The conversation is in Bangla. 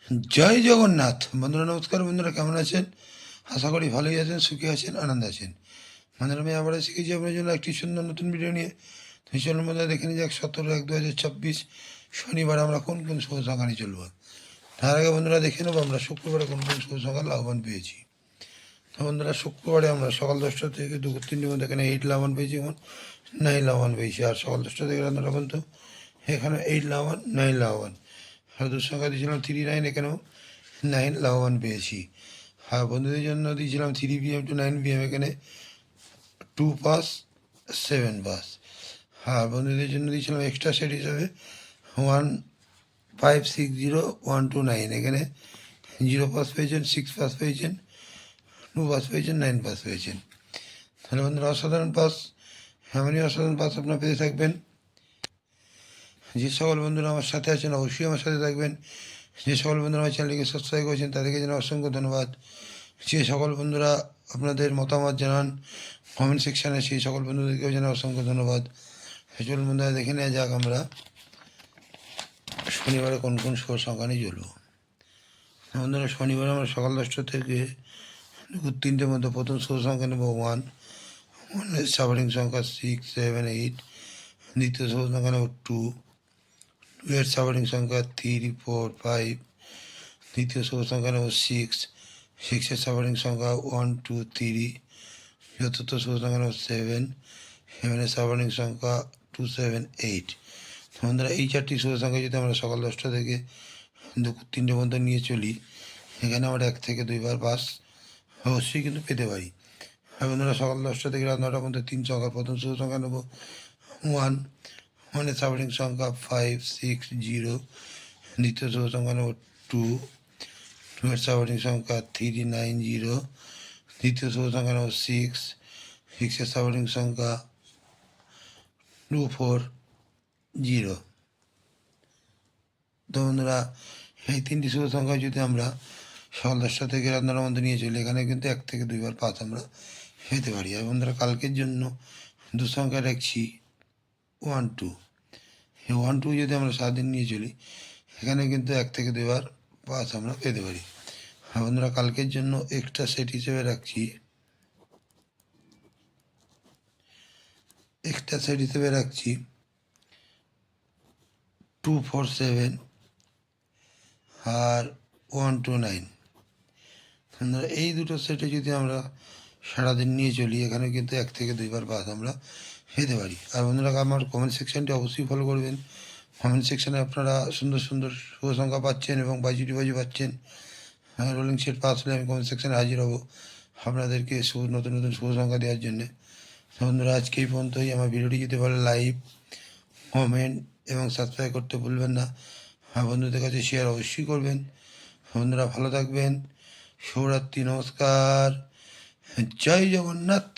জয় জগন্নাথ। বন্ধুরা নমস্কার। বন্ধুরা কেমন আছেন? আশা করি ভালোই আছেন, সুখী আছেন, আনন্দে আছেন। বন্ধুরা আমি আবার শিখেছি আপনার জন্য একটি সুন্দর নতুন ভিডিও নিয়ে। চলুন বন্ধুরা দেখে নিয়ে যাক 17/1/2026 শনিবার আমরা কোন কোন শুভ সংখ্যা নিয়ে চলবো। তার আগে বন্ধুরা দেখে নেবো আমরা শুক্রবারে কোন কোন শুভ সংখ্যা লাভবান পেয়েছি। তো বন্ধুরা শুক্রবারে আমরা সকাল 10টা থেকে দুপুর 3টের মধ্যে এখানে 8 লাভবান পেয়েছি, এবং 9 লাভবান পেয়েছি। আর সকাল 10টা থেকে রান্নাটা পর্যন্ত এখানে 8 লাভবান, 9 লাভবান। আর দুঃসংখ্যা দিয়েছিলাম 39, এখানেও 9 লাভবান পেয়েছি। আর বন্ধুদের জন্য দিয়েছিলাম 3 PM to 9 PM, এখানে 2 পাস, 7 পাস। আর বন্ধুদের জন্য দিয়েছিলাম এক্সট্রা সেট হিসাবে 1 5 6 0 1 2 9, এখানে 0 পাস পেয়েছেন, 6 পাস পেয়েছেন, 2 পাস পেয়েছেন, 9 পাস পেয়েছেন। তাহলে বন্ধুরা অসাধারণ পাস, এমনই অসাধারণ পাস আপনারা পেতে থাকবেন। যে সকল বন্ধুরা আমার সাথে আছেন অবশ্যই আমার সাথে থাকবেন। যে সকল বন্ধুরা আমার চ্যানেলটিকে সাবস্ক্রাইব করেছেন তাদেরকে জানাই অসংখ্য ধন্যবাদ। যে সকল বন্ধুরা আপনাদের মতামত জানান কমেন্ট সেকশানে, সেই সকল বন্ধুদেরকেও জানাই অসংখ্য ধন্যবাদ। চলুন বন্ধুরা দেখে নেওয়া যাক আমরা শনিবারে কোন কোন শুভ সংখ্যা নিয়ে চলব। বন্ধুরা শনিবারে আমরা সকাল 10টা থেকে দুপুর 3টের মধ্যে প্রথম শুভ সংখ্যা নেব 1। 1 সাভারিং সংখ্যা 6 7 8। দ্বিতীয় শুভ সংখ্যা নেব 2। 2 এর সাভারিং সংখ্যা 3 4 5। তৃতীয় শুভ সংখ্যা নেব 6। 6 এর সাভারিং সংখ্যা 1 2 3। চতুর্থ শুভ সংখ্যা নেব 7। 7 এর সাভারিং সংখ্যা 2 7 8। বন্ধুরা এই 4টি শুভ সংখ্যা যদি আমরা সকাল 10টা থেকে দুপুর 3টের মধ্যে নিয়ে চলি, এখানে আমরা 1 থেকে 2 বার পাস অবশ্যই কিন্তু পেতে পারি। আর বন্ধুরা সকাল 10টা থেকে রাত 9টার মধ্যে 3 সংখ্যার প্রথম শুভ সংখ্যা নেব 1। 1 এর সাভারিং সংখ্যা 5 6 0। দ্বিতীয় শুভ সংখ্যা নেব 2। 2 এর সাভারিং সংখ্যা 3 9 0। তৃতীয় শুভ সংখ্যা নেব 6। 6 এর সাভারিং সংখ্যা 2 4 0। তো বন্ধুরা এই 3টি শুভ সংখ্যা যদি আমরা সকাল 10টা থেকে রাত 9টার মধ্যে নিয়ে চলি, এখানে কিন্তু 1 থেকে 2 বার পাস আমরা পেতে পারি। আর বন্ধুরা কালকের জন্য সংখ্যা রাখছি 1 2। এই 1 2 যদি আমরা সারাদিন নিয়ে চলি, এখানে কিন্তু 1 থেকে 2 বার পাস আমরা পেতে পারি। আর বন্ধুরা কালকের জন্য এক্সট্রা সেট হিসেবে রাখছি 2 4 7 আর 1 2 9। বন্ধুরা এই দুটো সেটে যদি আমরা সারাদিন নিয়ে চলি, এখানে কিন্তু 1 থেকে 2 বার পাস আমরা পেতে পারি। আর বন্ধুরা আমার কমেন্ট সেকশানটি অবশ্যই ফলো করবেন। কমেন্ট সেকশানে আপনারা সুন্দর সুন্দর শুভ সংখ্যা পাচ্ছেন এবং বাজি পাচ্ছেন। রোলিং সেট পাস হলে আমি কমেন্ট সেকশানে হাজির হব আপনাদেরকে নতুন নতুন শুভ সংখ্যা দেওয়ার জন্যে। বন্ধুরা আজকে এই পর্যন্তই। আমার ভিডিওটি যদি ভালো লাইক, কমেন্ট এবং সাবস্ক্রাইব করতে ভুলবেন না। বন্ধুদের কাছে শেয়ার অবশ্যই করবেন। বন্ধুরা ভালো থাকবেন। শুভরাত্রি, নমস্কার, জয় জগন্নাথ।